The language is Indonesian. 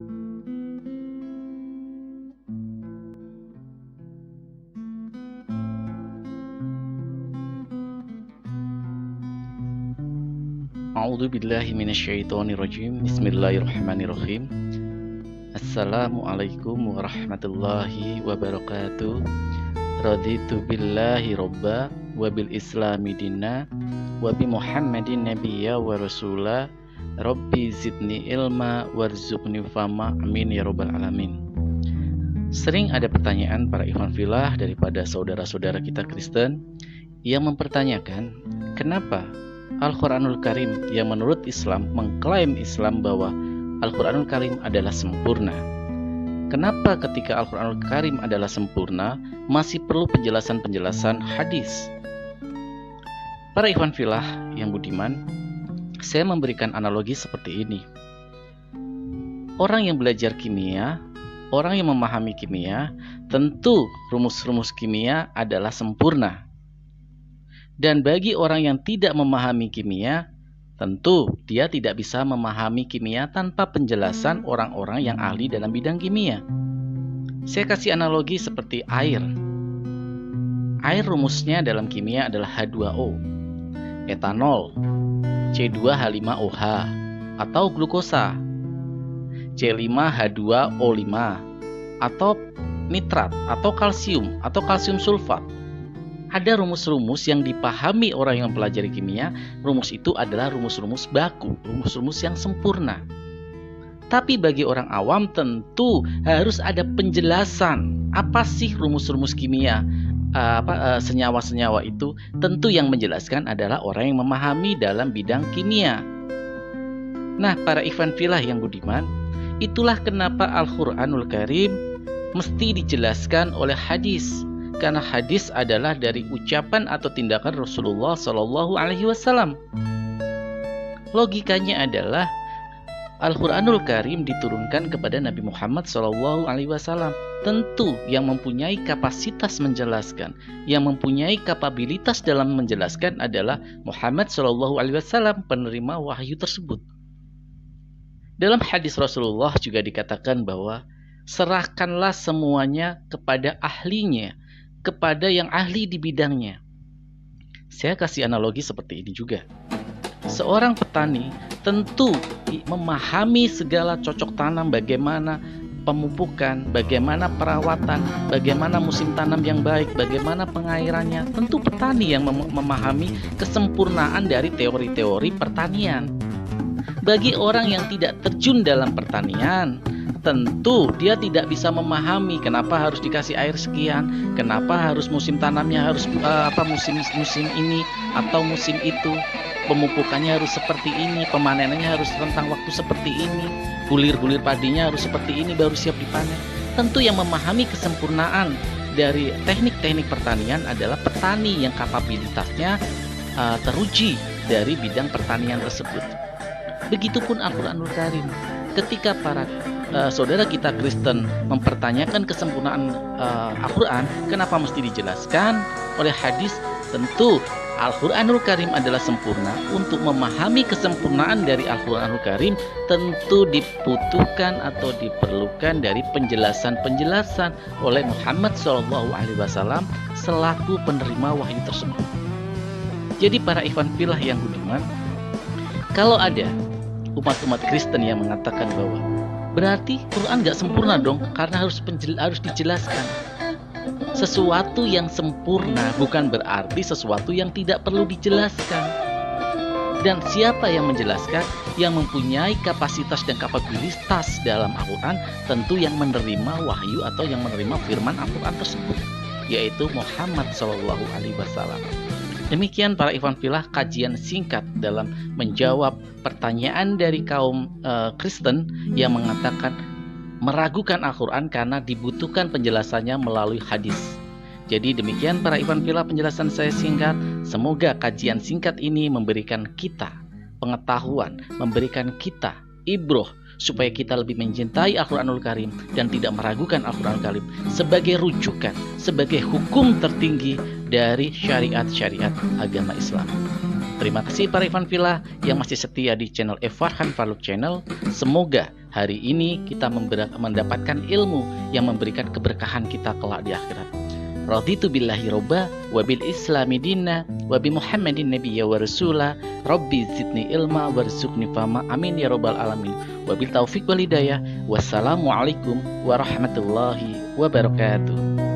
A'udzu billahi minasyaitonir rajim. Bismillahirrahmanirrahim. Assalamualaikum warahmatullahi wabarakatuh. Raditu billahi robba wa bil islami dina wa bi Muhammadin nabiyya wa rasula. Rabbi zidni ilma warzuqni fama. Amin ya rabbal alamin. Sering ada pertanyaan para ikhwan fillah daripada saudara-saudara kita Kristen yang mempertanyakan, kenapa Al-Quranul Karim yang menurut Islam mengklaim Islam bahwa Al-Quranul Karim adalah sempurna. Kenapa ketika Al-Quranul Karim adalah sempurna masih perlu penjelasan-penjelasan hadis? Para ikhwan fillah yang budiman, saya memberikan analogi seperti ini. Orang yang belajar kimia, orang yang memahami kimia, tentu rumus-rumus kimia adalah sempurna. Dan bagi orang yang tidak memahami kimia, tentu dia tidak bisa memahami kimia tanpa penjelasan orang-orang yang ahli dalam bidang kimia. Saya kasih analogi seperti air. Air rumusnya dalam kimia adalah H2O, etanol, C2H5OH, atau glukosa, C5H2O5, atau nitrat, atau kalsium sulfat. Ada rumus-rumus yang dipahami orang yang mempelajari kimia. Rumus itu adalah rumus-rumus baku, rumus-rumus yang sempurna. Tapi bagi orang awam tentu harus ada penjelasan. Apa sih rumus-rumus kimia? Senyawa-senyawa itu? Tentu yang menjelaskan adalah orang yang memahami dalam bidang kimia. Nah, para ikhwan fillah yang budiman, itulah kenapa Al-Quranul Karim mesti dijelaskan oleh hadis. Karena hadis adalah dari ucapan atau tindakan Rasulullah Shallallahu Alaihi Wasallam. Logikanya adalah Al-Quranul Karim diturunkan kepada Nabi Muhammad Shallallahu Alaihi Wasallam. Tentu yang mempunyai kapasitas menjelaskan, yang mempunyai kapabilitas dalam menjelaskan adalah Muhammad Shallallahu Alaihi Wasallam, penerima wahyu tersebut. Dalam hadis Rasulullah juga dikatakan bahwa serahkanlah semuanya kepada ahlinya, kepada yang ahli di bidangnya. Saya kasih analogi seperti ini juga. Seorang petani tentu memahami segala cocok tanam, bagaimana pemupukan, bagaimana perawatan, bagaimana musim tanam yang baik, bagaimana pengairannya. Tentu petani yang memahami kesempurnaan dari teori-teori pertanian. Bagi orang yang tidak terjun dalam pertanian, tentu dia tidak bisa memahami kenapa harus dikasih air sekian, kenapa harus musim tanamnya harus musim ini atau musim itu, pemupukannya harus seperti ini, pemanenannya harus rentang waktu seperti ini, bulir-bulir padinya harus seperti ini baru siap dipanen. Tentu yang memahami kesempurnaan dari teknik-teknik pertanian adalah petani yang kapabilitasnya teruji dari bidang pertanian tersebut. Begitupun Al-Quranul Karim. Ketika para saudara kita Kristen mempertanyakan kesempurnaan Al-Quran, kenapa mesti dijelaskan oleh hadis? Tentu Al-Quranul Karim adalah sempurna. Untuk memahami kesempurnaan dari Al-Quranul Karim, tentu dibutuhkan atau diperlukan dari penjelasan-penjelasan oleh Muhammad SAW selaku penerima wahyu tersebut. Jadi para ikhwan fillah yang budiman, kalau ada umat-umat Kristen yang mengatakan bahwa berarti Quran gak sempurna dong karena harus dijelaskan. Sesuatu yang sempurna bukan berarti sesuatu yang tidak perlu dijelaskan. Dan siapa yang menjelaskan? Yang mempunyai kapasitas dan kapabilitas dalam Al-Quran, tentu yang menerima wahyu atau yang menerima firman Al-Quran tersebut, yaitu Muhammad SAW. Demikian para ikhwan fillah kajian singkat dalam menjawab pertanyaan dari kaum Kristen yang mengatakan meragukan Al-Quran karena dibutuhkan penjelasannya melalui hadis. Jadi demikian para ikhwan fillah penjelasan saya singkat. Semoga kajian singkat ini memberikan kita pengetahuan, memberikan kita ibroh, supaya kita lebih mencintai Al-Quranul Karim dan tidak meragukan Al-Quranul Karim sebagai rujukan, sebagai hukum tertinggi dari syariat-syariat agama Islam. Terima kasih para ikhwan fillah yang masih setia di channel Farhan Faruk Channel. Semoga hari ini kita mendapatkan ilmu yang memberikan keberkahan kita kelak di akhirat. Raditu billahi robba wa bil islami dinna wa bi muhammadin nabiyya wa rasula rabbi zidni ilma warzuqni fahma amin ya rabbal alamin wa bil taufiq wal hidayah. Wassalamualaikum warahmatullahi wabarakatuh.